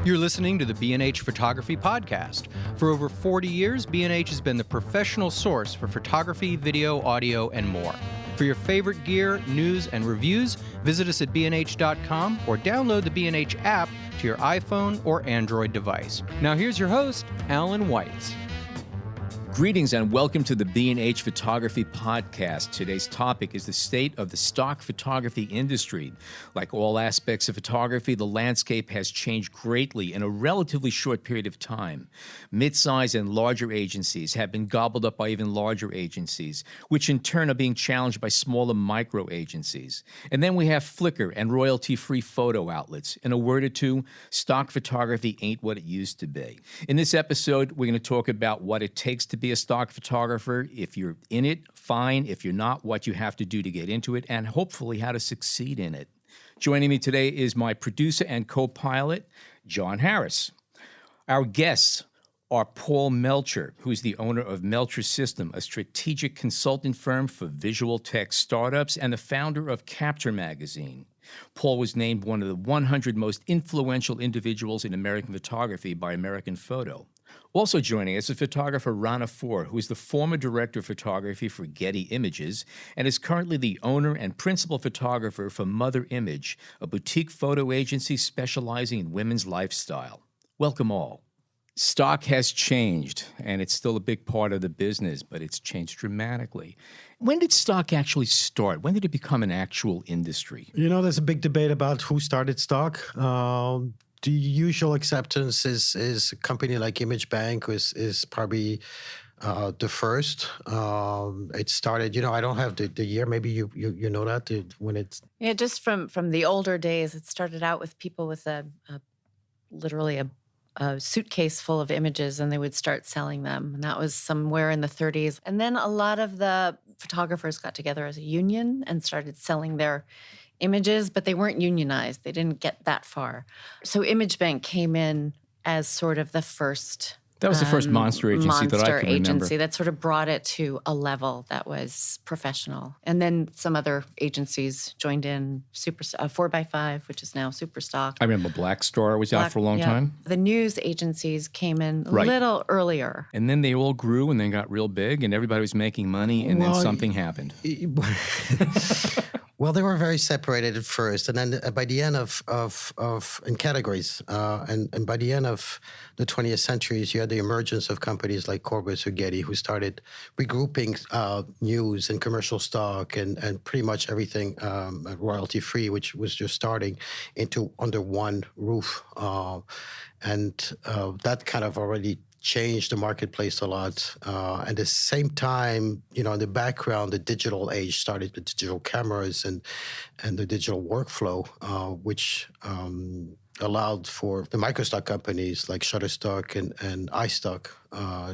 You're listening to the B&H Photography Podcast. For over 40 years, B&H has been the professional source for photography, video, audio, and more. For your favorite gear, news, and reviews, visit us at bnh.com or download the B&H app to your iPhone or Android device. Now here's your host, Alan Weitz. Greetings and welcome to the B&H Photography Podcast. Today's topic is the state of the stock photography industry. Like all aspects of photography, the landscape has changed greatly in a relatively short period of time. Mid-size and larger agencies have been gobbled up by even larger agencies, which in turn are being challenged by smaller micro agencies. And then we have Flickr and royalty-free photo outlets. In a word or two, stock photography ain't what it used to be. In this episode, we're going to talk about what it takes to be a stock photographer. If you're in it, fine. If you're not, what you have to do to get into it, and hopefully how to succeed in it. Joining me today is my producer and co-pilot, John Harris. Our guests are Paul Melcher, who is the owner of Melcher System, a strategic consulting firm for visual tech startups, and the founder of Capture magazine. Paul was named one of the 100 most influential individuals in American photography by American Photo. Also joining us is photographer Rana Faure, who is the former director of photography for Getty Images and is currently the owner and principal photographer for Mother Image, a boutique photo agency specializing in women's lifestyle. Welcome all. Stock has changed, and it's still a big part of the business, but it's changed dramatically. When did stock actually start? When did it become an actual industry? You know, there's a big debate about who started stock. The usual acceptance is a company like Image Bank is probably the first. It started, you know, I don't have the year. Maybe you know that when it's... Yeah, just from the older days, it started out with people with literally a suitcase full of images, and they would start selling them. And that was somewhere in the 30s. And then a lot of the photographers got together as a union and started selling their images, but they weren't unionized. They didn't get that far. So Image Bank came in as sort of the first... That was the first monster agency that I can remember. That sort of brought it to a level that was professional. And then some other agencies joined in, 4x5, which is now Superstock. I remember Black Star was out for a long time. The news agencies came in a little earlier. And then they all grew and then got real big and everybody was making money and then something happened. Well, they were very separated at first, and then by the end in categories, and by the end of the 20th century, you had the emergence of companies like Corbis or Getty, who started regrouping news and commercial stock and pretty much everything royalty-free, which was just starting under one roof, and that kind of already changed the marketplace a lot. At the same time, you know, in the background, the digital age started with digital cameras and the digital workflow, which allowed for the microstock companies like Shutterstock and iStock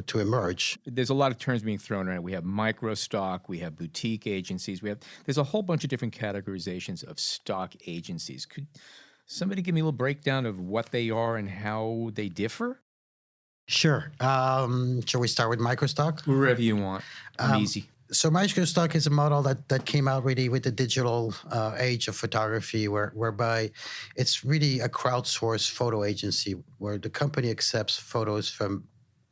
to emerge. There's a lot of terms being thrown around. We have microstock, we have boutique agencies, there's a whole bunch of different categorizations of stock agencies. Could somebody give me a little breakdown of what they are and how they differ? Sure. Shall we start with microstock? Wherever you want. I'm easy. So microstock is a model that came out really with the digital age of photography, whereby it's really a crowdsourced photo agency where the company accepts photos from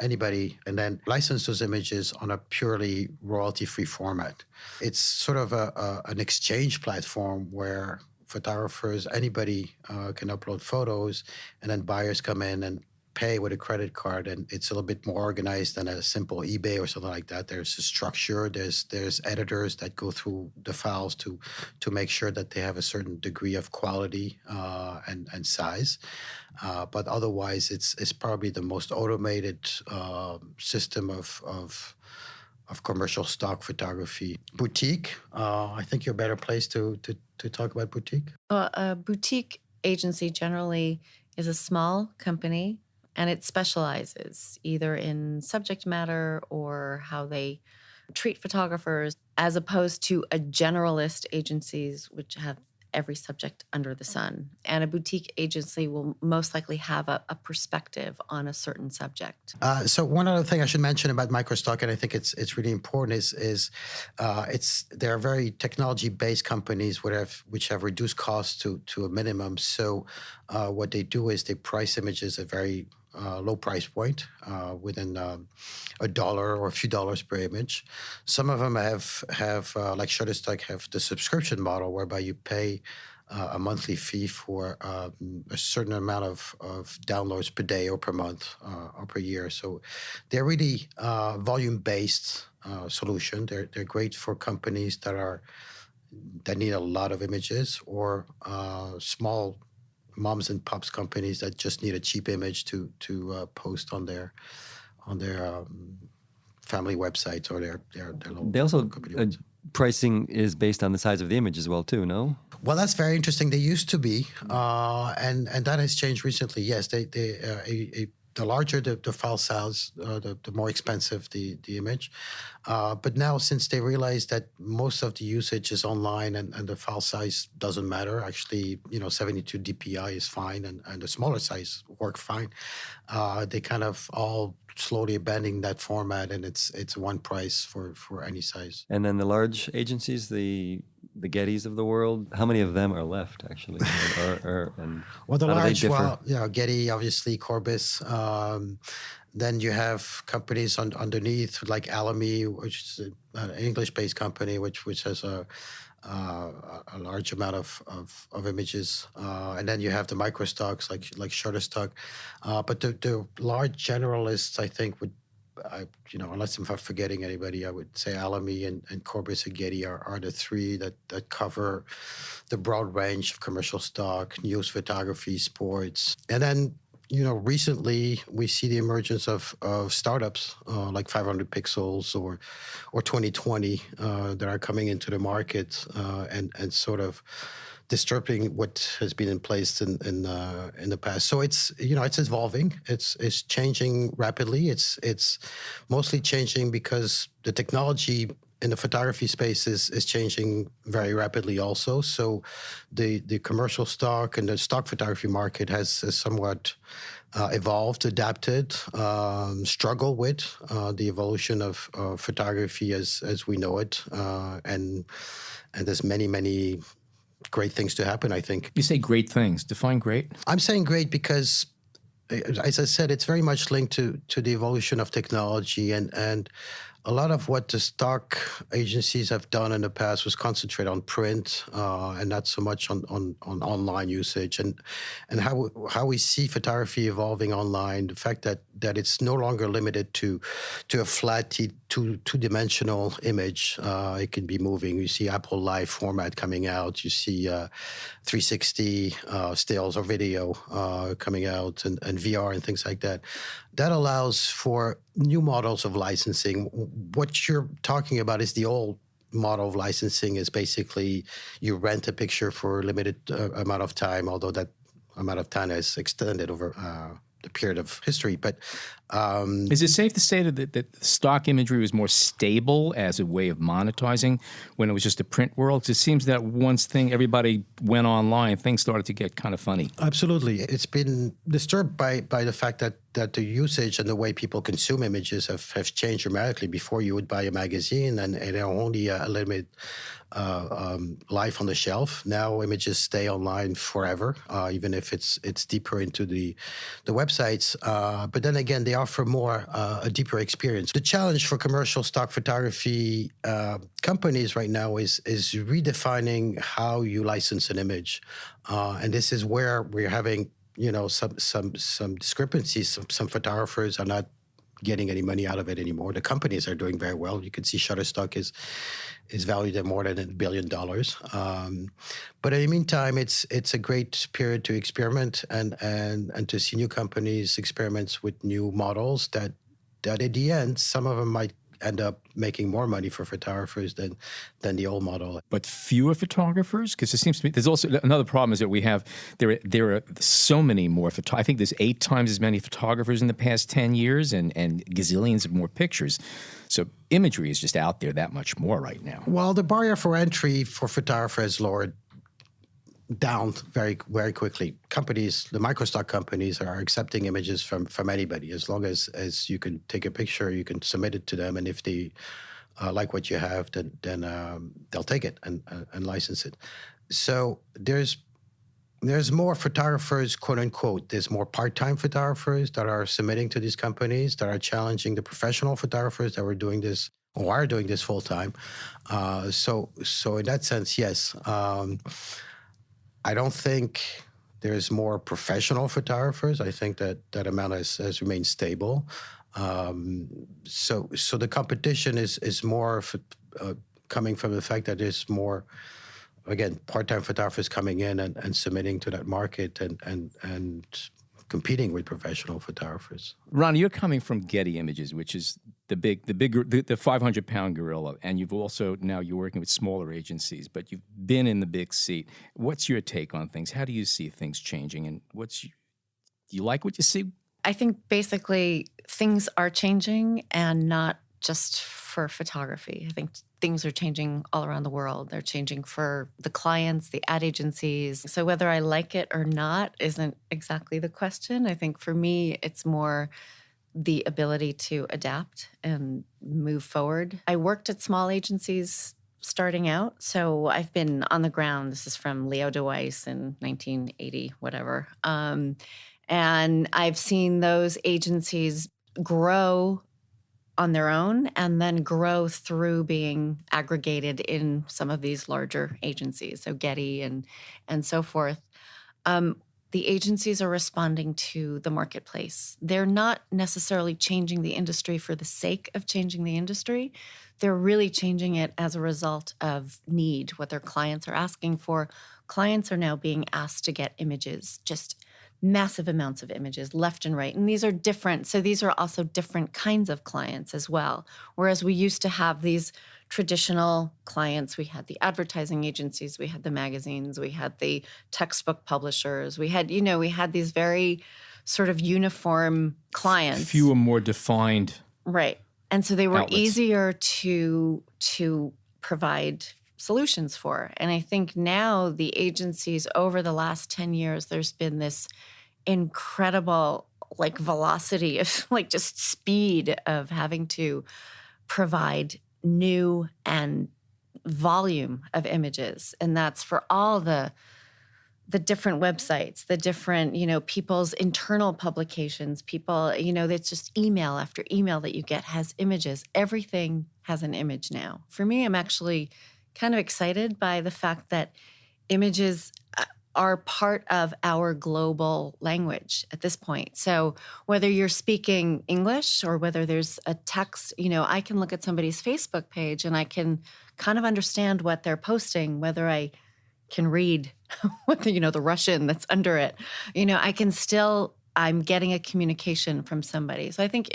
anybody and then license those images on a purely royalty-free format. It's sort of an exchange platform where photographers, anybody can upload photos, and then buyers come in and pay with a credit card, and it's a little bit more organized than a simple eBay or something like that. There's a structure, there's editors that go through the files to make sure that they have a certain degree of quality and size. But otherwise, it's probably the most automated system of commercial stock photography. Boutique, I think you're a better place to talk about boutique. A boutique agency generally is a small company, and it specializes either in subject matter or how they treat photographers, as opposed to a generalist agencies which have every subject under the sun. And a boutique agency will most likely have a perspective on a certain subject. So one other thing I should mention about microstock, and I think it's really important, is there are very technology-based companies which have reduced costs to a minimum. So what they do is they price images at very low price point, within $1 or a few dollars per image. Some of them have like Shutterstock, have the subscription model whereby you pay a monthly fee for a certain amount of downloads per day or per month or per year. So they're really volume-based solution. They're great for companies that need a lot of images, or small moms and pops companies that just need a cheap image to post on their family websites or their local They also company website. pricing is based on the size of the image as well, too. No. Well, that's very interesting. They used to be, and that has changed recently. Yes, the larger the file size, the more expensive the image. But now, since they realize that most of the usage is online and the file size doesn't matter, actually, 72 dpi is fine, and the smaller size work fine. They kind of all slowly abandoning that format, and it's one price for any size. And then the large agencies, the Gettys of the world, how many of them are left, actually? And Well, the how do they large, differ? Getty, obviously, Corbis. Then you have companies underneath like Alamy, which is an English-based company, which has a large amount of images, and then you have the microstocks like Shutterstock. But the large generalists, I think, unless I'm forgetting anybody, I would say Alamy and Corbis and Getty are the three that cover the broad range of commercial stock, news, photography, sports. And then, recently we see the emergence of startups like 500 Pixels or 2020 that are coming into the market and sort of disturbing what has been in place in the past. So it's evolving. It's changing rapidly. It's mostly changing because the technology in the photography space is changing very rapidly also. So the commercial stock and the stock photography market has somewhat evolved, adapted, struggled with the evolution of photography as we know it. And there's many great things to happen, I think. You say great things. Define great. I'm saying great because, as I said, it's very much linked to the evolution of technology, and a lot of what the stock agencies have done in the past was concentrate on print and not so much on online usage, and how we see photography evolving online. The fact that it's no longer limited to a flat two-dimensional image. It can be moving. You see Apple Live format coming out. You see 360 stills or video coming out, and VR and things like that. That allows for new models of licensing. What you're talking about is the old model of licensing is basically you rent a picture for a limited amount of time, although that amount of time is extended over the period of history. But is it safe to say that stock imagery was more stable as a way of monetizing when it was just a print world? 'Cause it seems that once everybody went online, things started to get kind of funny. Absolutely. It's been disturbed by the fact that the usage and the way people consume images have changed dramatically. Before, you would buy a magazine and it only a limited life on the shelf. Now images stay online forever, even if it's deeper into the websites. But then again, they offer more a deeper experience. The challenge for commercial stock photography companies right now is redefining how you license an image, and this is where we're having some discrepancies. Some photographers are not getting any money out of it anymore. The companies are doing very well. You can see Shutterstock is valued at more than $1 billion. But in the meantime, it's a great period to experiment and to see new companies experiments with new models that in the end, some of them might end up making more money for photographers than the old model. But fewer photographers? Because it seems to me there's also another problem is that we have there are so many more I think there's 8 times as many photographers in the past 10 years and gazillions of more pictures. So imagery is just out there that much more right now. Well, the barrier for entry for photographers lowered down very, very quickly. Companies, the microstock companies, are accepting images from anybody. As long as you can take a picture, you can submit it to them, and if they like what you have, then they'll take it and license it. So there's There's more photographers, quote unquote. There's more part-time photographers that are submitting to these companies that are challenging the professional photographers that were doing this or are doing this full time. So in that sense, yes. I don't think there's more professional photographers. I think that amount has remained stable. So the competition is more coming from the fact that there's more, again, part-time photographers coming in and submitting to that market and competing with professional photographers. Rana, you're coming from Getty Images, which is the 500-pound gorilla, and you've also now you're working with smaller agencies, but you've been in the big seat. What's your take on things? How do you see things changing, and do you like what you see? I think basically things are changing, and not just for photography. I think things are changing all around the world. They're changing for the clients, the ad agencies. So whether I like it or not isn't exactly the question. I think for me, it's more the ability to adapt and move forward. I worked at small agencies starting out, so I've been on the ground. This is from Leo DeWeiss in 1980, whatever. And I've seen those agencies grow on their own and then grow through being aggregated in some of these larger agencies, so Getty and so forth. The agencies are responding to the marketplace. They're not necessarily changing the industry for the sake of changing the industry. They're really changing it as a result of need, what their clients are asking for. Clients are now being asked to get images, just massive amounts of images left and right. And these are different. So these are also different kinds of clients as well. Whereas we used to have these traditional clients, we had the advertising agencies, we had the magazines, we had the textbook publishers, we had these very sort of uniform clients. Fewer, more defined. Right. And so they were outlets. easier to provide solutions for. And I think now the agencies over the last 10 years, there's been this incredible velocity of just speed of having to provide new and volume of images. And that's for all the different websites, the different, people's internal publications, people, it's just email after email that you get has images. Everything has an image now. For me, I'm actually kind of excited by the fact that images are part of our global language at this point. So whether you're speaking English or whether there's a text, I can look at somebody's Facebook page and I can kind of understand what they're posting, whether I can read the Russian that's under it. I'm getting a communication from somebody. So I think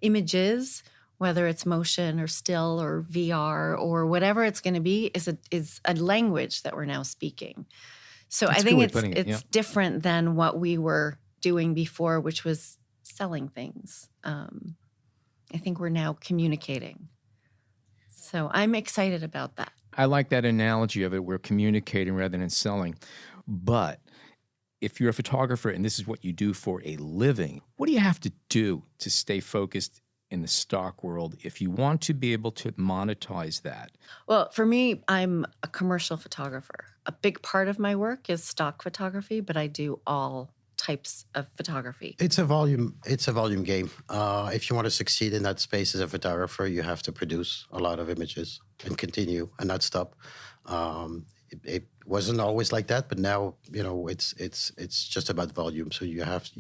images, whether it's motion or still or VR or whatever it's going to be, is a language that we're now speaking. So I think it's different than what we were doing before, which was selling things. I think we're now communicating. So I'm excited about that. I like that analogy of it. We're communicating rather than selling. But if you're a photographer and this is what you do for a living, what do you have to do to stay focused in the stock world if you want to be able to monetize that? Well, for me, I'm a commercial photographer. A big part of my work is stock photography, but I do all types of photography. It's a volume game. If you want to succeed in that space as a photographer, you have to produce a lot of images and continue and not stop. It wasn't always like that, but now it's just about volume. So you have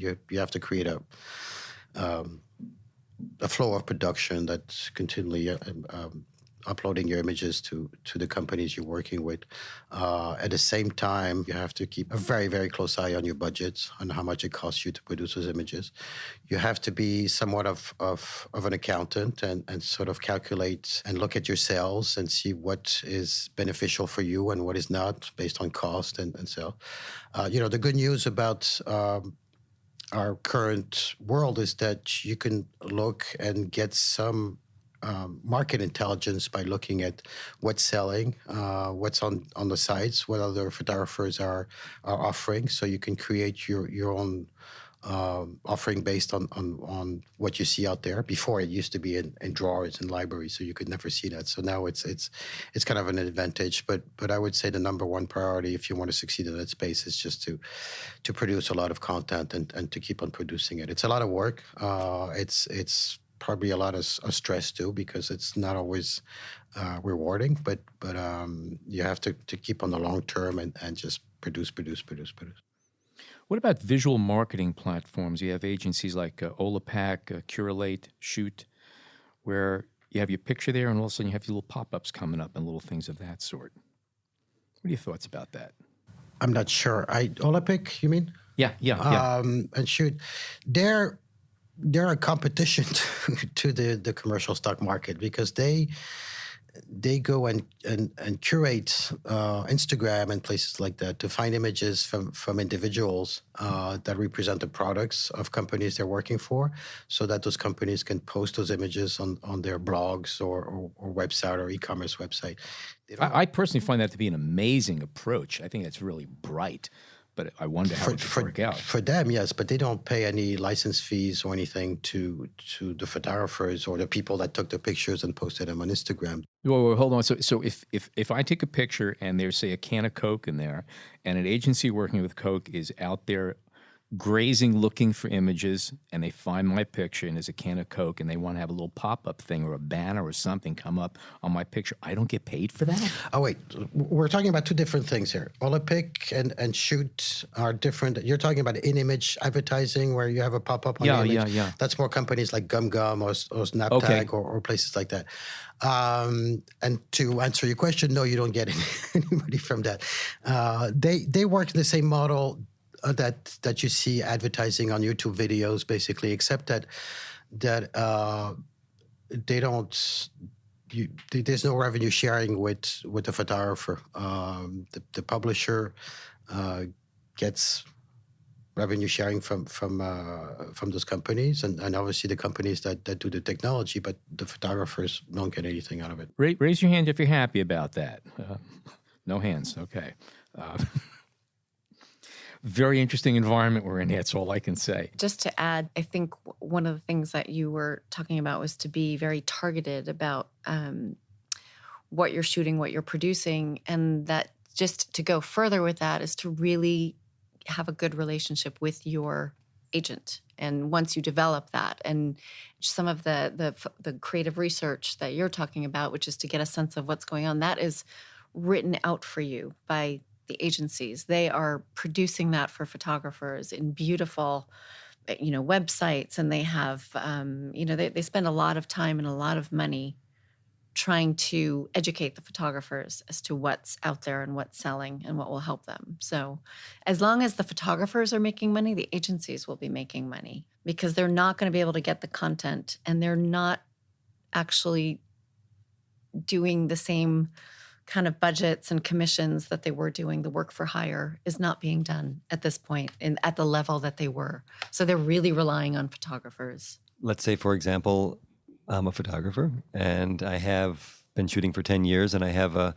to create a flow of production that's continually uploading your images to the companies you're working with. At the same time, you have to keep a very, very close eye on your budgets, on how much it costs you to produce those images. You have to be somewhat of an accountant and sort of calculate and look at your sales and see what is beneficial for you and what is not based on cost and sale. The good news about our current world is that you can look and get some market intelligence by looking at what's selling, what's on the sites, what other photographers are offering. So you can create your own offering based on what you see out there. Before, it used to be in drawers and libraries, so you could never see that. So now it's kind of an advantage. But I would say the number one priority, if you want to succeed in that space, is just to produce a lot of content and to keep on producing it. It's a lot of work. It's probably a lot of stress too, because it's not always rewarding. But you have to keep on the long term and just produce. What about visual marketing platforms? You have agencies like Olapac, Curate, Shoot, where you have your picture there and all of a sudden you have your little pop-ups coming up and little things of that sort. What are your thoughts about that? I'm not sure. Olapic, you mean? Yeah. And Shoot, they're a competition to the commercial stock market, because they go and curate Instagram and places like that to find images from individuals that represent the products of companies they're working for, so that those companies can post those images on their blogs or website or e-commerce website. I personally find that to be an amazing approach. I think that's really bright. But I wonder how it would work out. For them, yes, but they don't pay any license fees or anything to the photographers or the people that took the pictures and posted them on Instagram. Well, hold on. So if I take a picture and there's, say, a can of Coke in there, and an agency working with Coke is out there grazing looking for images, and they find my picture and there's a can of Coke, and they want to have a little pop-up thing or a banner or something come up on my picture, I don't get paid for that? Oh, wait. We're talking about two different things here. Olapic and Shoot are different. You're talking about in-image advertising where you have a pop-up on the image. Yeah. That's more companies like GumGum or SnapTag or places like that. And to answer your question, no, you don't get anybody from that. They work in the same model that you see advertising on YouTube videos, basically, except that they don't. There's no revenue sharing with the photographer. The publisher gets revenue sharing from those companies, and obviously the companies that do the technology, but the photographers don't get anything out of it. Raise your hand if you're happy about that. No hands. Okay. Very interesting environment we're in. That's all I can say. Just to add, I think one of the things that you were talking about was to be very targeted about what you're shooting, what you're producing, and that just to go further with that is to really have a good relationship with your agent. And once you develop that, and some of the creative research that you're talking about, which is to get a sense of what's going on, that is written out for you by the agencies. They are producing that for photographers in beautiful, websites, and they have, they spend a lot of time and a lot of money trying to educate the photographers as to what's out there and what's selling and what will help them. So as long as the photographers are making money, the agencies will be making money, because they're not going to be able to get the content, and they're not actually doing the same kind of budgets and commissions that they were doing. The work for hire is not being done at this point at the level that they were. So they're really relying on photographers. Let's say, for example, I'm a photographer and I have been shooting for 10 years and I have a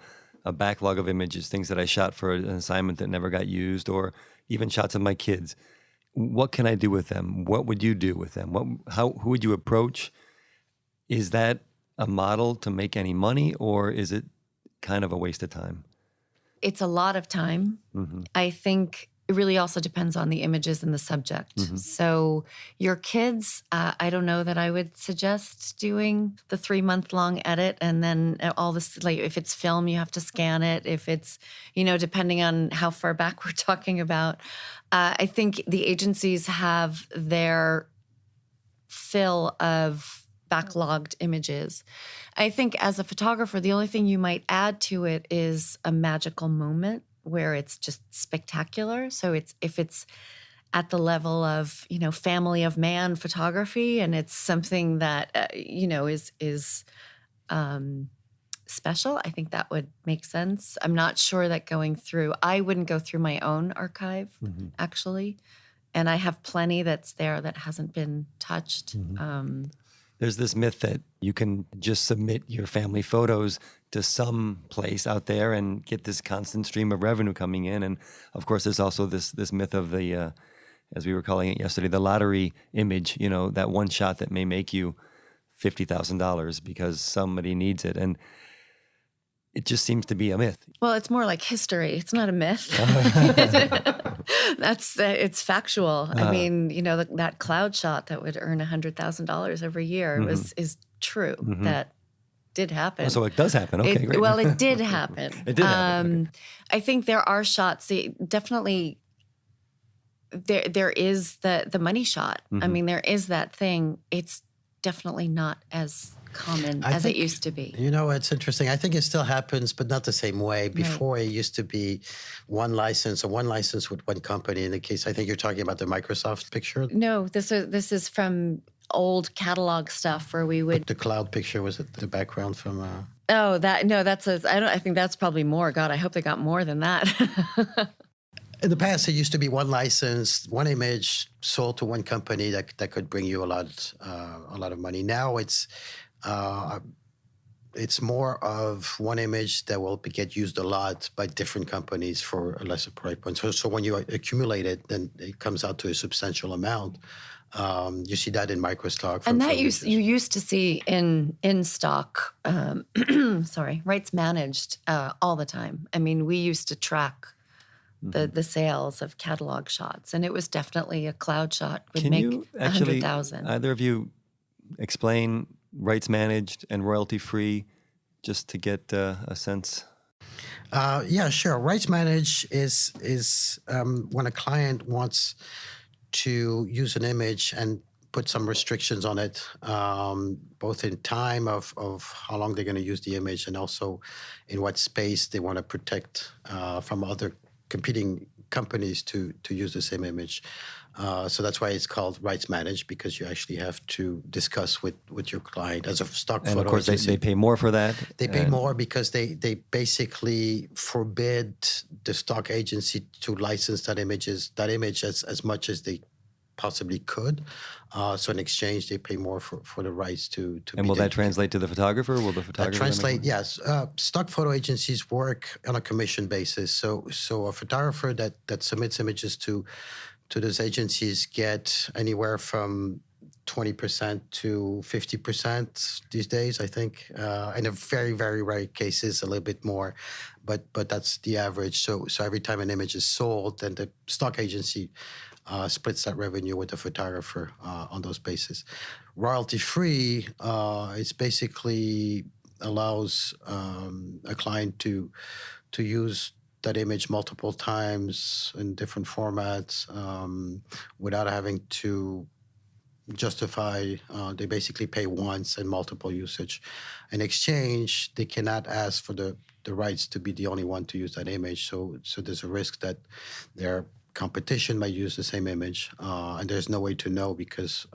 backlog of images, things that I shot for an assignment that never got used, or even shots of my kids. What can I do with them? What would you do with them? Who would you approach? Is that a model to make any money, or is it kind of a waste of time? It's a lot of time. Mm-hmm. I think it really also depends on the images and the subject. Mm-hmm. So your kids, I don't know that I would suggest doing the 3-month-long edit and then all this, like if it's film, you have to scan it. If it's, depending on how far back we're talking about, I think the agencies have their fill of backlogged images. I think as a photographer, the only thing you might add to it is a magical moment where it's just spectacular. So if it's at the level of, family of man photography, and it's something that, is special, I think that would make sense. I'm not sure that I wouldn't go through my own archive, mm-hmm. actually. And I have plenty that's there that hasn't been touched. Mm-hmm. There's this myth that you can just submit your family photos to some place out there and get this constant stream of revenue coming in. And of course, there's also this myth of the as we were calling it yesterday, the lottery image, that one shot that may make you $50,000 because somebody needs it. And it just seems to be a myth. Well, it's more like history. It's not a myth. It's factual. I mean, that cloud shot that would earn $100,000 every year is true. That did happen. Oh, so it does happen. Okay, great. Well, it did happen. It did happen. Okay. I think there are shots. Definitely, there is the money shot. I mean, there is that thing. It's definitely not as common as it used to be. It's interesting. I think it still happens, but not the same way. Before, it used to be one license with one company. In the case, I think you're talking about the Microsoft picture. No, this is from old catalog stuff where we would. But the cloud picture, was it the background from? I think that's probably more. God, I hope they got more than that. In the past, it used to be one license, one image sold to one company that could bring you a lot of money. Now it's more of one image that will get used a lot by different companies for a lesser price point. So when you accumulate it, then it comes out to a substantial amount. You see that in microstock. And that you used to see in stock, rights managed all the time. I mean, we used to track the sales of catalog shots, and it was definitely a cloud shot would make 100,000. Either of you explain rights managed and royalty free, just to get a sense? Yeah, sure. Rights managed is when a client wants to use an image and put some restrictions on it, both in time of how long they're going to use the image and also in what space they want to protect from other competing companies to use the same image. So that's why it's called rights managed, because you actually have to discuss with your client as a stock photo. And of course, they pay more for that. They pay more because they basically forbid the stock agency to license that image as much as they possibly could. So in exchange, they pay more for the rights to. And will that translate to the photographer? Will the photographer translate? Yes. Stock photo agencies work on a commission basis. So a photographer that submits images to those agencies get anywhere from 20% to 50% these days, I think. In a very, very rare cases, a little bit more, but that's the average. So every time an image is sold, then the stock agency splits that revenue with the photographer on those bases. Royalty-free, it's basically allows a client to use that image multiple times in different formats without having to justify. They basically pay once and multiple usage. In exchange, they cannot ask for the rights to be the only one to use that image. So there's a risk that their competition might use the same image, and there's no way to know because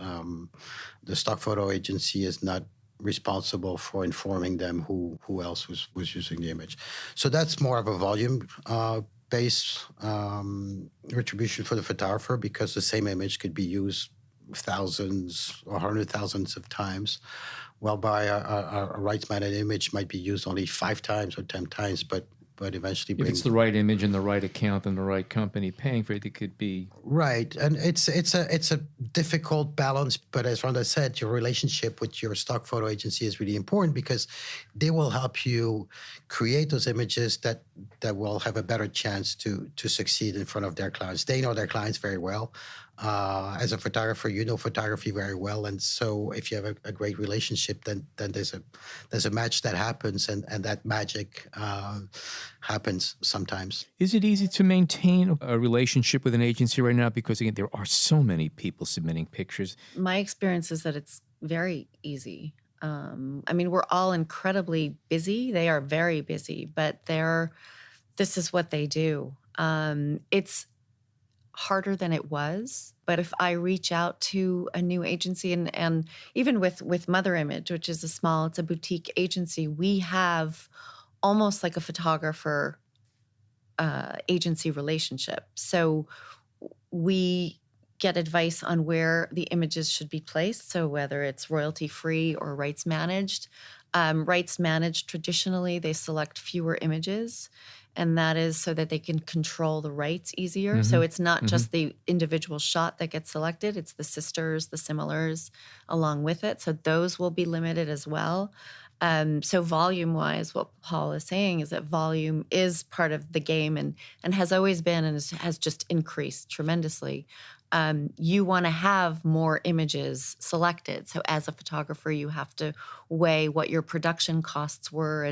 the stock photo agency is not responsible for informing them who else was using the image. So that's more of a volume based retribution for the photographer, because the same image could be used thousands or hundred thousands of times, while by a rights managed image might be used only 5 times or 10 times, but eventually if it's the right image and the right account and the right company paying for it, it could be right. And it's a difficult balance. But as Rana said, your relationship with your stock photo agency is really important, because they will help you create those images that will have a better chance to succeed in front of their clients. They know their clients very well. As a photographer, you know photography very well, and so if you have a great relationship, then there's a match that happens, and that magic happens sometimes. Is it easy to maintain a relationship with an agency right now? Because again, there are so many people submitting pictures. My experience is that it's very easy. I mean, we're all incredibly busy. They are very busy, but this is what they do. It's harder than it was. But if I reach out to a new agency, and even with Mother Image, which is it's a boutique agency, we have almost like a photographer agency relationship. So we get advice on where the images should be placed. So whether it's royalty free or rights managed. Rights managed, traditionally, they select fewer images. And that is so that they can control the rights easier. So it's not just the individual shot that gets selected, it's the sisters, the similars along with it. So those will be limited as well. So volume-wise, what Paul is saying is that volume is part of the game and has always been and has just increased tremendously. You want to have more images selected. So as a photographer, you have to weigh what your production costs were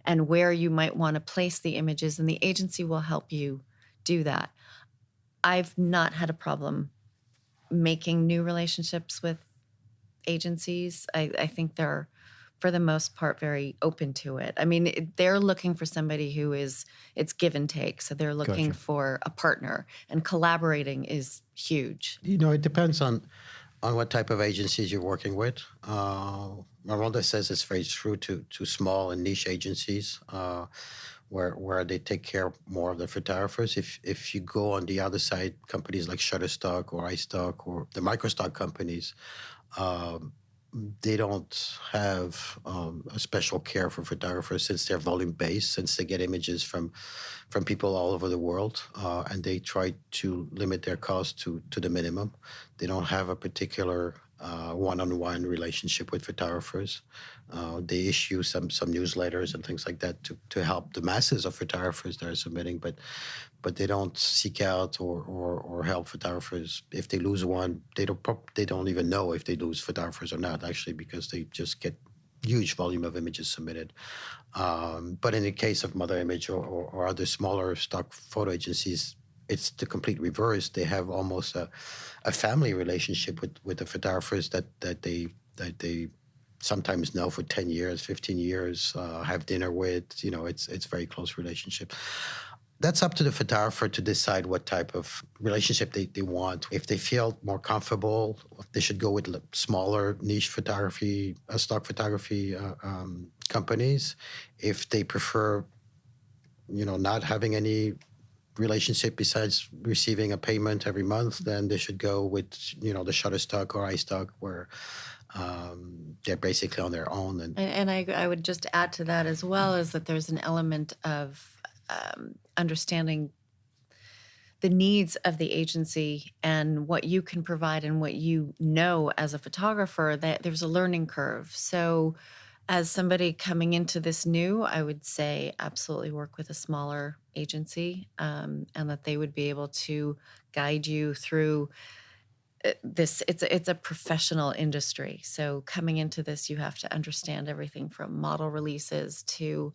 and where you might want to place the images, and the agency will help you do that. I've not had a problem making new relationships with agencies. I think they're, for the most part, very open to it. I mean, they're looking for somebody who is, it's give and take. So they're looking for a partner, and collaborating is huge. It depends on what type of agencies you're working with. Rhonda says it's very true to small and niche agencies where they take care more of the photographers. If you go on the other side, companies like Shutterstock or iStock or the microstock companies, they don't have a special care for photographers since they're volume-based, since they get images from people all over the world, and they try to limit their costs to the minimum. They don't have a particular one-on-one relationship with photographers. They issue some newsletters and things like that to help the masses of photographers that are submitting, but they don't seek out or help photographers. If they lose one, they don't even know if they lose photographers or not, actually, because they just get huge volume of images submitted. But in the case of Mother Image or other smaller stock photo agencies, it's the complete reverse. They have almost a family relationship with the photographers that they sometimes know for 10 years, 15 years, have dinner with. It's very close relationship. That's up to the photographer to decide what type of relationship they want. If they feel more comfortable, they should go with smaller niche photography, stock photography companies. If they prefer, not having any relationship besides receiving a payment every month, then they should go with, the Shutterstock or iStock, where they're basically on their own. And I would just add to that as well, is that there's an element of understanding the needs of the agency and what you can provide and what you know as a photographer, that there's a learning curve. So as somebody coming into this new, I would say absolutely work with a smaller agency, and that they would be able to guide you through this. It's a professional industry. So coming into this, you have to understand everything from model releases to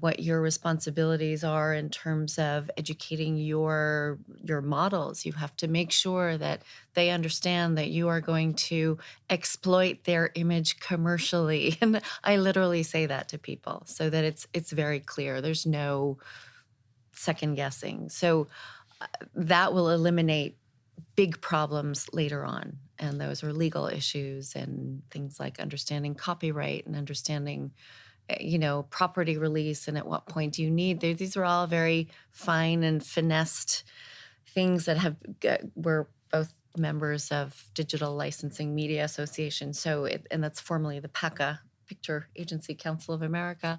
what your responsibilities are in terms of educating your models. You have to make sure that they understand that you are going to exploit their image commercially. And I literally say that to people so that it's very clear. There's no second guessing. So that will eliminate big problems later on. And those are legal issues and things like understanding copyright and understanding property release and at what point do you need. These are all very fine and finessed things that we're both members of Digital Licensing Media Association. So, and that's formerly the PACA, Picture Agency Council of America.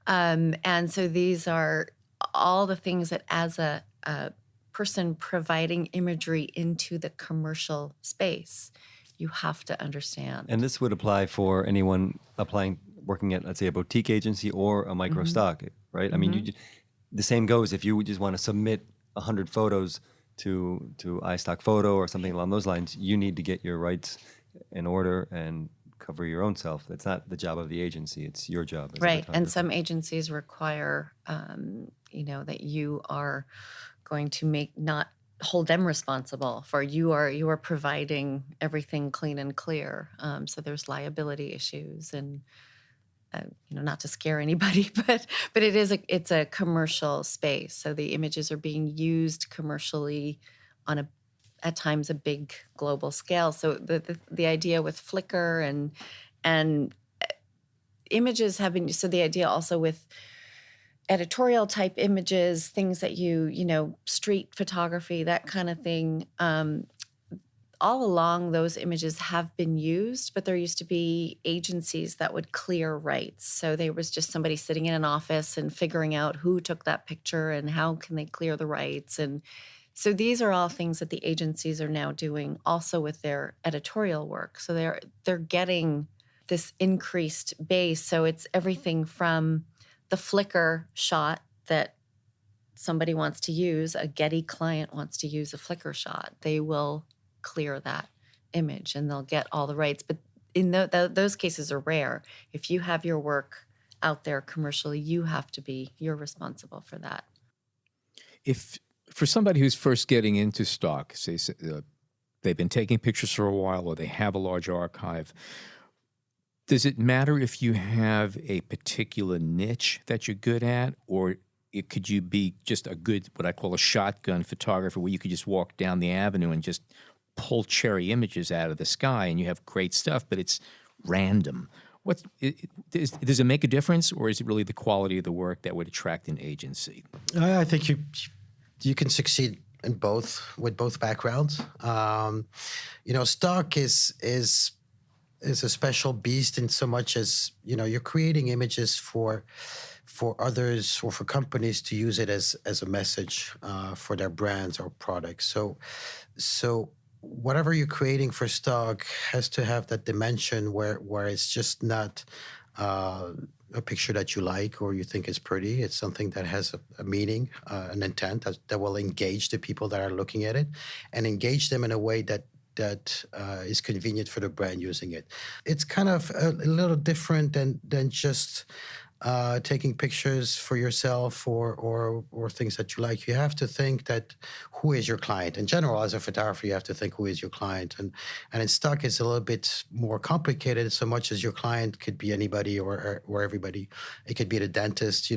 And so these are all the things that as a person providing imagery into the commercial space, you have to understand. And this would apply for anyone working at, let's say, a boutique agency or a micro stock, right? I mean, the same goes if you just want to submit 100 photos to iStock Photo or something along those lines. You need to get your rights in order and cover your own self. That's not the job of the agency; it's your job. Right, and some agencies require, that you are going to not hold them responsible for you are providing everything clean and clear. So there's liability issues and. Not to scare anybody, but it's a commercial space. So the images are being used commercially on at times a big global scale. So the idea with Flickr and images have been, so the idea also with editorial type images, things that street photography, that kind of thing. all along those images have been used, but there used to be agencies that would clear rights. So there was just somebody sitting in an office and figuring out who took that picture and how can they clear the rights. And so these are all things that the agencies are now doing also with their editorial work. So they're getting this increased base. So it's everything from the Flickr shot that somebody wants to use, a Getty client wants to use a Flickr shot, they will clear that image and they'll get all the rights. But in those cases are rare. If you have your work out there commercially, you're responsible for that. If for somebody who's first getting into stock, say they've been taking pictures for a while or they have a large archive, does it matter if you have a particular niche that you're good at, or could you be just a good, what I call a shotgun photographer, where you could just walk down the avenue and just pull cherry images out of the sky and you have great stuff, but it's random? Does it make a difference, or is it really the quality of the work that would attract an agency? I think you can succeed in both, with both backgrounds. Stock is a special beast in so much as, you're creating images for others or for companies to use it as a message for their brands or products. So whatever you're creating for stock has to have that dimension where it's just not a picture that you like or you think is pretty. It's something that has a meaning, an intent that will engage the people that are looking at it, and engage them in a way that is convenient for the brand using it. It's kind of a little different than just taking pictures for yourself or things that you like. You have to think that who is your client. In general, as a photographer, you have to think who is your client. And in stock, it's a little bit more complicated, so much as your client could be anybody or everybody. It could be the dentist,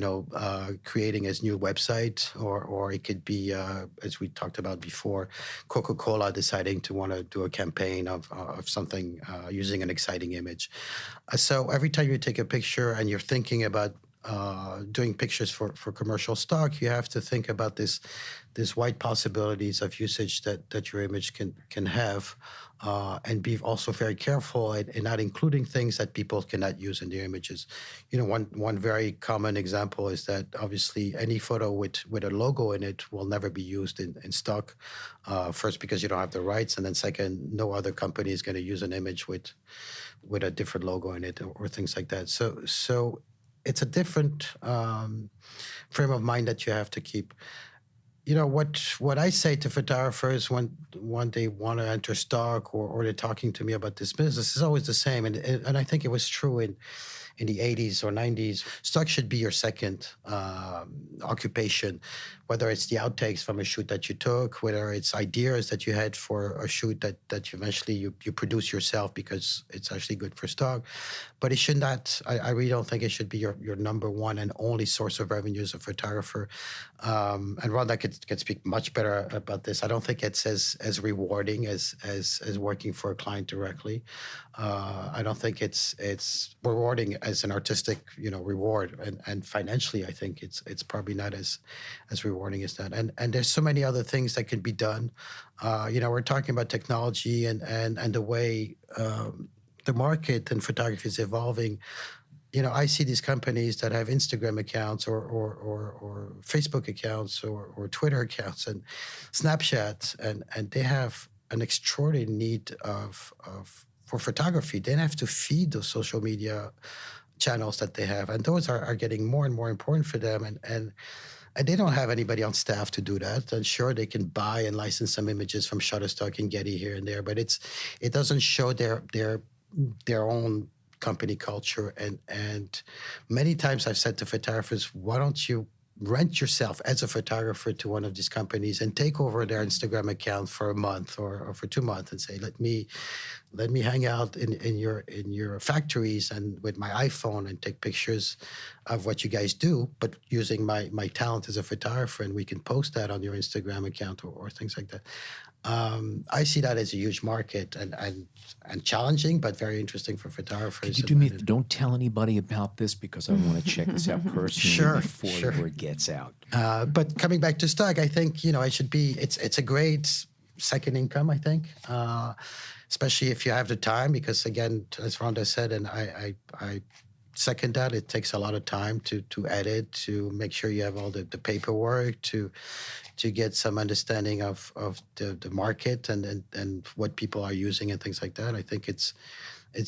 creating his new website, or it could be, as we talked about before, Coca-Cola deciding to want to do a campaign of something using an exciting image. So every time you take a picture and you're thinking about doing pictures for commercial stock, you have to think about this wide possibilities of usage that your image can have, and be also very careful in not including things that people cannot use in their images. One very common example is that obviously any photo with a logo in it will never be used in stock. First, because you don't have the rights, and then second, no other company is going to use an image with a different logo in it or things like that. So it's a different frame of mind that you have to keep. What I say to photographers when they want to enter stock or they're talking to me about this business is always the same. And I think it was true in the 80s or 90s. Stock should be your second occupation, whether it's the outtakes from a shoot that you took, whether it's ideas that you had for a shoot that eventually you produce yourself because it's actually good for stock. But it should not, I really don't think it should be your number one and only source of revenue as a photographer. And Rana could speak much better about this. I don't think it's as rewarding as working for a client directly. I don't think it's rewarding as an artistic, reward, and financially, I think it's probably not as rewarding as that. And there's so many other things that can be done. We're talking about technology and the way the market and photography is evolving. I see these companies that have Instagram accounts or Facebook accounts or Twitter accounts and Snapchat, and they have an extraordinary need for photography. They have to feed those social media channels that they have, and those are getting more and more important for them. And they don't have anybody on staff to do that. And sure, they can buy and license some images from Shutterstock and Getty here and there, but it doesn't show their own company culture. And many times I've said to photographers, why don't you rent yourself as a photographer to one of these companies and take over their Instagram account for a month or for 2 months and say, let me hang out in your factories and with my iPhone and take pictures of what you guys do, but using my talent as a photographer, and we can post that on your Instagram account or things like that. I see that as a huge market and challenging, but very interesting for photographers. Could you do me? Don't tell anybody about this because I want to check this out personally before it gets out. But coming back to stock, I think it should be. It's a great second income, I think, especially if you have the time, because again, as Rhonda said, and I second that, it takes a lot of time to edit, to make sure you have all the paperwork, to get some understanding of the market and what people are using and things like that. I think it's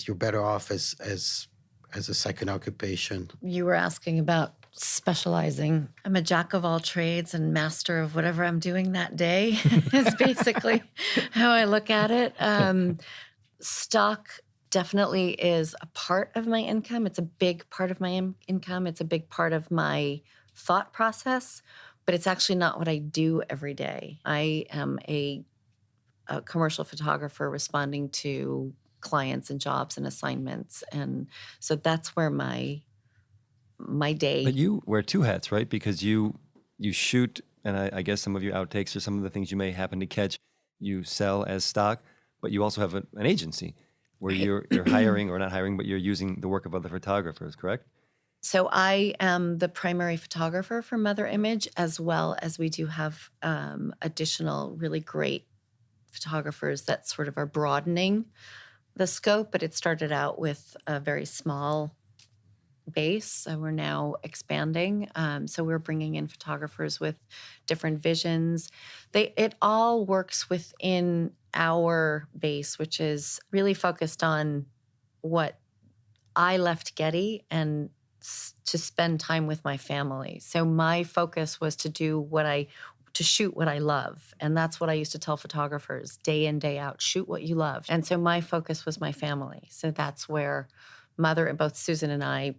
you're better off as a second occupation. You were asking about specializing. I'm a jack of all trades and master of whatever I'm doing that day is basically how I look at it. Stock definitely is a part of my income. It's a big part of my income. It's a big part of my thought process, but it's actually not what I do every day. I am a commercial photographer responding to clients and jobs and assignments. And so that's where my day. But you wear two hats, right? Because you shoot, and I guess some of your outtakes or some of the things you may happen to catch, you sell as stock, but you also have an agency where you're hiring, or not hiring, but you're using the work of other photographers, correct? So I am the primary photographer for Mother Image, as well as we do have additional really great photographers that sort of are broadening the scope, but it started out with a very small base. So we're now expanding. So we're bringing in photographers with different visions. It all works within our base, which is really focused on what I left Getty and to spend time with my family. So my focus was to shoot what I love. And that's what I used to tell photographers day in, day out, shoot what you love. And so my focus was my family. So that's where both Susan and I,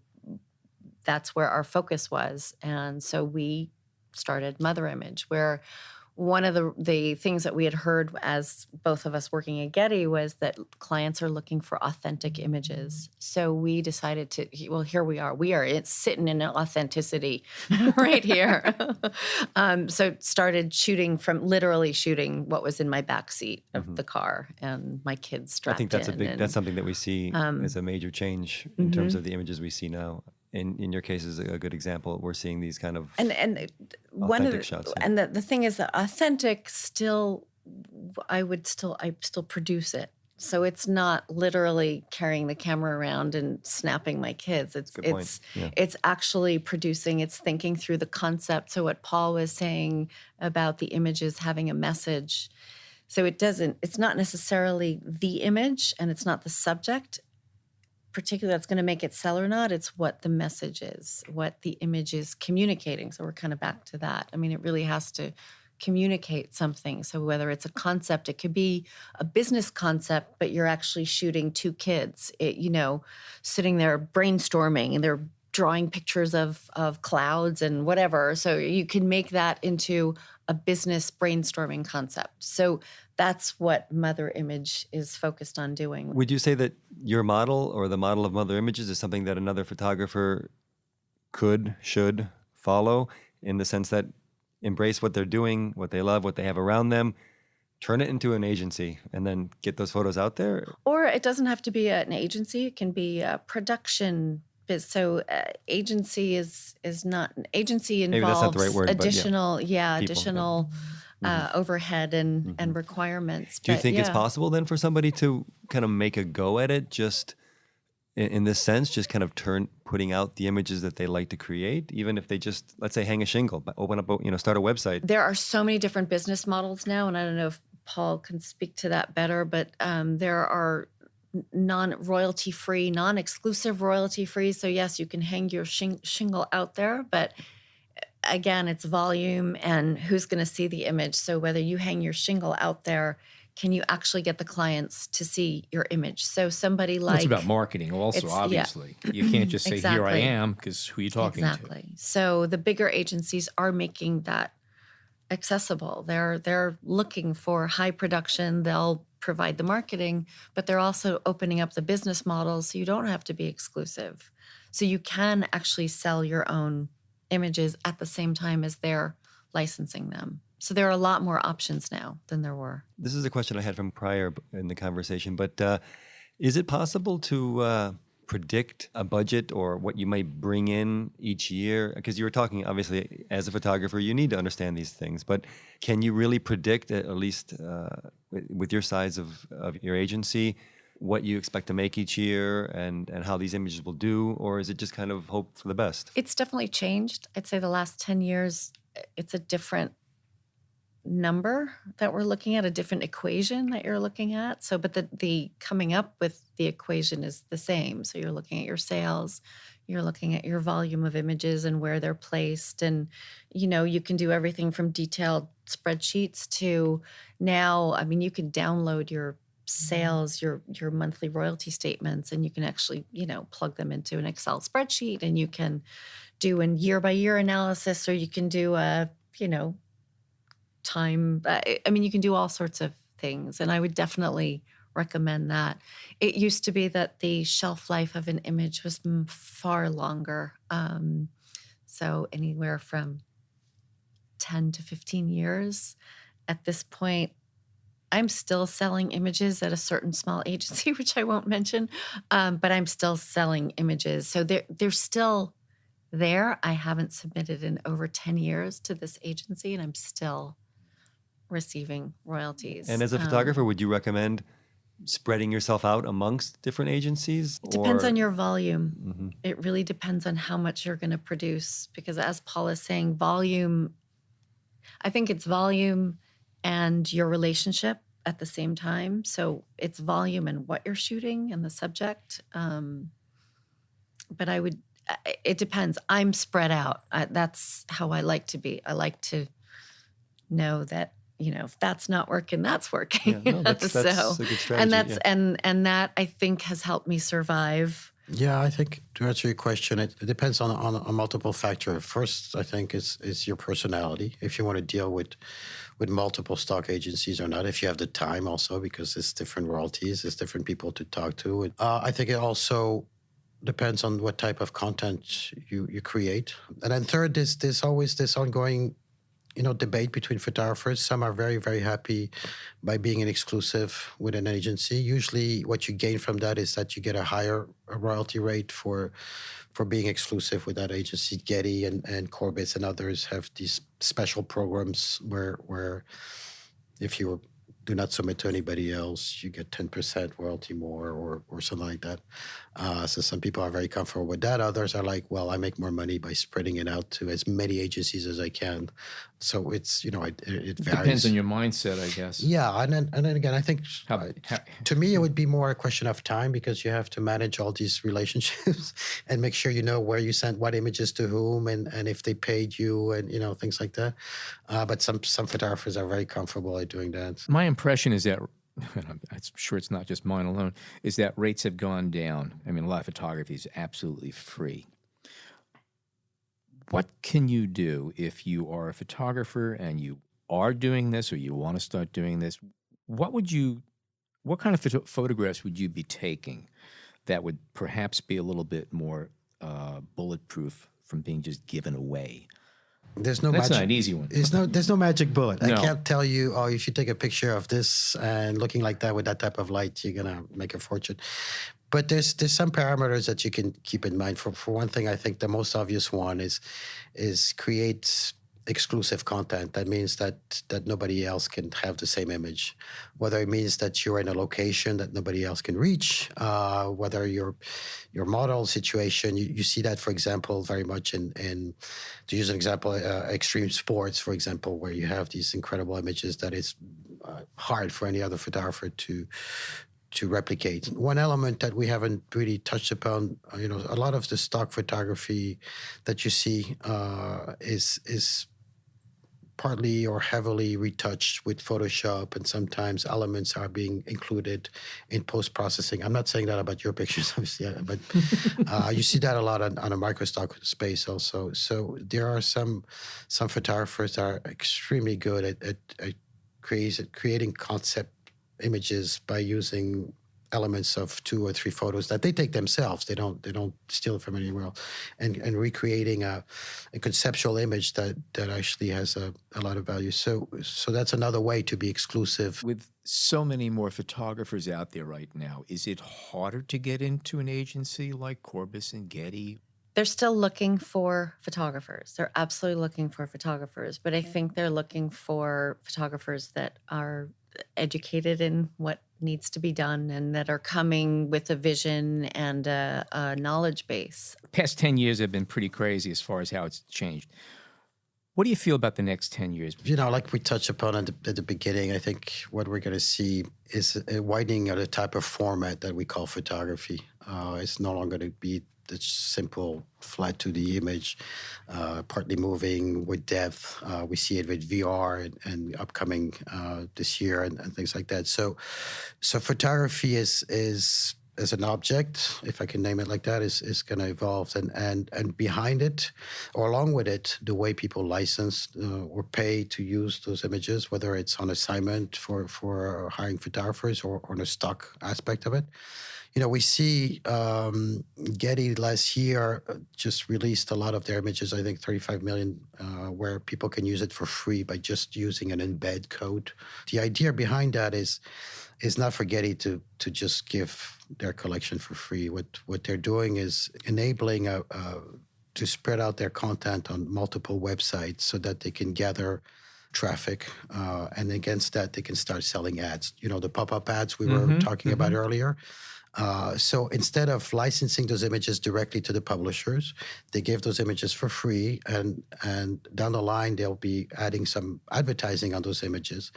that's where our focus was. And so we started Mother Image, where one of the things that we had heard as both of us working at Getty was that clients are looking for authentic images. So we decided here we are. It's sitting in authenticity right here. So started literally shooting what was in my backseat of the car and my kids strapped in. I think that's something that we see as a major change in terms of the images we see now. In your case is a good example. We're seeing these kind of authentic shots. Yeah. And the thing is that authentic I still produce it. So it's not literally carrying the camera around and snapping my kids. It's actually producing, it's thinking through the concept. So what Paul was saying about the images having a message. So it's not necessarily the image and it's not the subject particularly that's going to make it sell or not. It's what the message is, what the image is communicating. So we're kind of back to that. I mean, it really has to communicate something. So whether it's a concept, it could be a business concept, but you're actually shooting two kids, sitting there brainstorming and they're drawing pictures of clouds and whatever. So you can make that into a business brainstorming concept. So that's what Mother Image is focused on doing. Would you say that your model or the model of Mother Images is something that another photographer should follow, in the sense that embrace what they're doing, what they love, what they have around them, turn it into an agency, and then get those photos out there? Or it doesn't have to be an agency. It can be a production. So agency is not an agency involves maybe that's not the right word, additional people, additional overhead and requirements. Do you think it's possible then for somebody to kind of make a go at it, just in this sense, just kind of putting out the images that they like to create, even if they just, let's say, hang a shingle, open up, start a website? There are so many different business models now, and I don't know if Paul can speak to that better, but there are non-royalty free, non-exclusive royalty free. So yes, you can hang your shingle out there, but again, it's volume and who's going to see the image. So whether you hang your shingle out there, can you actually get the clients to see your image? So somebody like... It's about marketing also, obviously. Yeah. You can't just say, exactly. Here I am, because who are you talking to? Exactly. So the bigger agencies are making that accessible. They're looking for high production. They'll provide the marketing, but they're also opening up the business model so you don't have to be exclusive. So you can actually sell your own images at the same time as they're licensing them. So there are a lot more options now than there were. This is a question I had from prior in the conversation, but is it possible to predict a budget or what you might bring in each year? Because you were talking, obviously, as a photographer, you need to understand these things. But can you really predict, at least with your size of your agency, what you expect to make each year and how these images will do? Or is it just kind of hope for the best? It's definitely changed. I'd say the last 10 years, it's a different number that we're looking at, a different equation that you're looking at. So, but the coming up with the equation is the same. So you're looking at your sales, you're looking at your volume of images and where they're placed. And, you can do everything from detailed spreadsheets to now, I mean, you can download your sales, your monthly royalty statements, and you can actually, plug them into an Excel spreadsheet, and you can do a year by year analysis, or you can do a, time. I mean, you can do all sorts of things, and I would definitely recommend that. It used to be that the shelf life of an image was far longer. So anywhere from 10 to 15 years. At this point, I'm still selling images at a certain small agency, which I won't mention, but I'm still selling images. So they're still there. I haven't submitted in over 10 years to this agency, and I'm still receiving royalties. And as a photographer, would you recommend spreading yourself out amongst different agencies? It depends on your volume. It really depends on how much you're going to produce, because as Paul is saying, volume, I think it's volume and your relationship at the same time. So it's volume and what you're shooting and the subject. But it depends. I'm spread out. That's how I like to be. I like to know that, if that's not working, that's working. Yeah, no, that's a good strategy. And that's and that I think has helped me survive. Yeah, I think to answer your question, it depends on multiple factors. First, I think is your personality. If you want to deal with multiple stock agencies or not, if you have the time also, because it's different royalties, it's different people to talk to. And, I think it also depends on what type of content you create. And then third, there's always this ongoing debate between photographers. Some are very, very happy by being an exclusive with an agency. Usually what you gain from that is that you get a higher royalty rate for being exclusive with that agency. Getty and Corbis and others have these special programs where if you do not submit to anybody else, you get 10% royalty more or something like that. So some people are very comfortable with that. Others are like, well, I make more money by spreading it out to as many agencies as I can. So it's, it varies. Depends on your mindset, I guess. Yeah. And then again, I think to me, it would be more a question of time, because you have to manage all these relationships and make sure you know where you sent what images to whom and if they paid you and, things like that. But some photographers are very comfortable at doing that. My impression is that, I'm sure it's not just mine alone, is that rates have gone down. I mean, a lot of photography is absolutely free. What can you do if you are a photographer and you are doing this or you want to start doing this? What kind of photographs would you be taking that would perhaps be a little bit more bulletproof from being just given away? That's not an easy one. There's no magic bullet. No. I can't tell you, if you take a picture of this and looking like that with that type of light, you're gonna make a fortune. But there's some parameters that you can keep in mind. For one thing, I think the most obvious one is create exclusive content. That means that nobody else can have the same image. Whether it means that you're in a location that nobody else can reach, whether your model situation, you see that, for example, very much in to use an example, extreme sports, for example, where you have these incredible images that is hard for any other photographer to replicate. One element that we haven't really touched upon, a lot of the stock photography that you see is partly or heavily retouched with Photoshop, and sometimes elements are being included in post-processing. I'm not saying that about your pictures, obviously, but you see that a lot on a microstock space also. So there are some photographers that are extremely good at creating concept images by using elements of 2 or 3 photos that they take themselves. They don't steal it from anywhere else, and recreating a conceptual image that actually has a lot of value. So that's another way to be exclusive. With so many more photographers out there right now, is it harder to get into an agency like Corbis and Getty? They're still looking for photographers. They're absolutely looking for photographers, but I think they're looking for photographers that are educated in what needs to be done and that are coming with a vision and a knowledge base. Past 10 years have been pretty crazy as far as how it's changed. What do you feel about the next 10 years? Like we touched upon at the beginning, I think what we're going to see is a widening of the type of format that we call photography. It's no longer going to be the simple flat 2D image, partly moving with depth. We see it with VR and upcoming this year and things like that. So photography is as an object, if I can name it like that, is going to evolve. And behind it, or along with it, the way people license or pay to use those images, whether it's on assignment for hiring photographers or on a stock aspect of it. We see Getty last year just released a lot of their images, I think 35 million, where people can use it for free by just using an embed code. The idea behind that is not for Getty to just give their collection for free. What they're doing is enabling to spread out their content on multiple websites so that they can gather traffic, and against that they can start selling ads. The pop-up ads we were talking about earlier. So instead of licensing those images directly to the publishers, they give those images for free, and down the line they'll be adding some advertising on those images,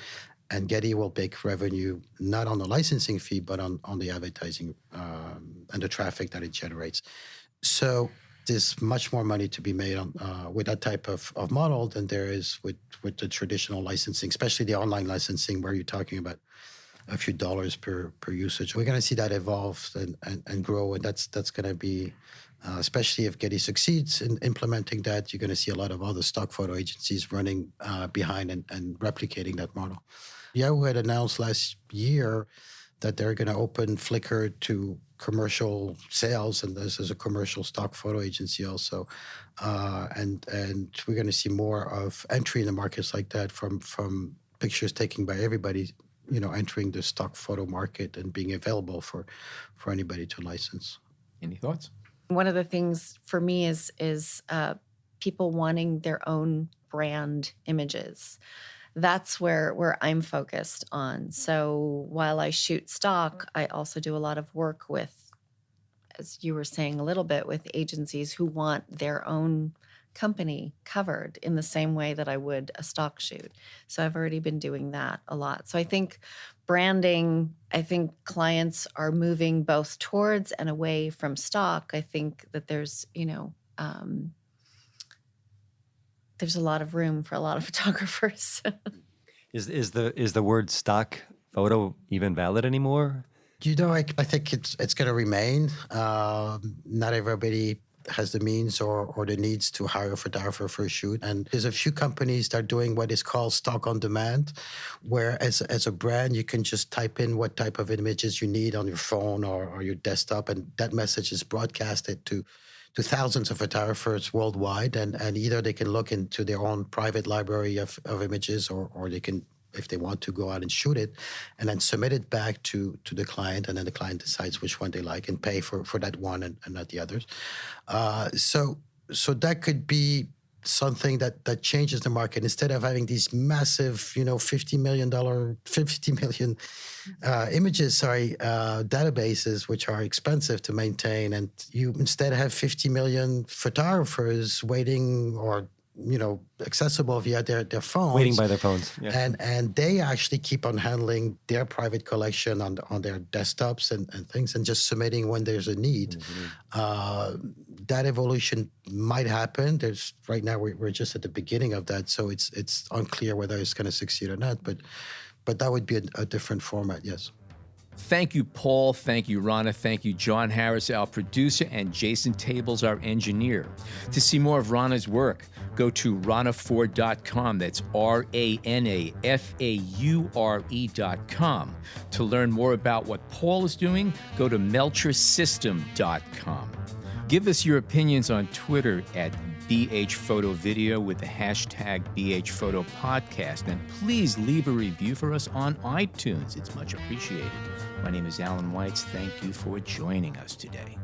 and Getty will make revenue not on the licensing fee but on the advertising and the traffic that it generates. So there's much more money to be made on with that type of model than there is with the traditional licensing, especially the online licensing where you're talking about a few dollars per usage. We're going to see that evolve and grow, and that's going to be, especially if Getty succeeds in implementing that, you're going to see a lot of other stock photo agencies running behind and replicating that model. Yahoo had announced last year that they're going to open Flickr to commercial sales, and this is a commercial stock photo agency also. And we're going to see more of entry in the markets like that from pictures taken by everybody, entering the stock photo market and being available for anybody to license. Any thoughts? One of the things for me is people wanting their own brand images. That's where I'm focused on. So while I shoot stock, I also do a lot of work with, as you were saying a little bit, with agencies who want their own company covered in the same way that I would a stock shoot. So I've already been doing that a lot. So I think branding, clients are moving both towards and away from stock. I think that there's a lot of room for a lot of photographers. Is the word stock photo even valid anymore? I think it's going to remain. Not everybody has the means or the needs to hire a photographer for a shoot. And there's a few companies that are doing what is called stock on demand, where as a brand, you can just type in what type of images you need on your phone or your desktop, and that message is broadcasted to thousands of photographers worldwide, and either they can look into their own private library of images, or they can, if they want to, go out and shoot it and then submit it back to the client, and then the client decides which one they like and pay for that one and not the others. So that could be something that changes the market. Instead of having these massive, $50 million images, databases, which are expensive to maintain, and you instead have 50 million photographers waiting or accessible via their phones. Waiting by their phones. Yeah. And they actually keep on handling their private collection on their desktops and things, and just submitting when there's a need. Mm-hmm. That evolution might happen. Right now we're just at the beginning of that, so it's unclear whether it's going to succeed or not. But that would be a different format, yes. Thank you, Paul. Thank you, Rana. Thank you, John Harris, our producer, and Jason Tables, our engineer. To see more of Rana's work, go to ranafaure.com. That's RANAFAURE.com. To learn more about what Paul is doing, go to melchersystem.com. Give us your opinions on Twitter at BHPhotoVideo with the hashtag BHPhotoPodcast. And please leave a review for us on iTunes. It's much appreciated. My name is Alan Weitz. Thank you for joining us today.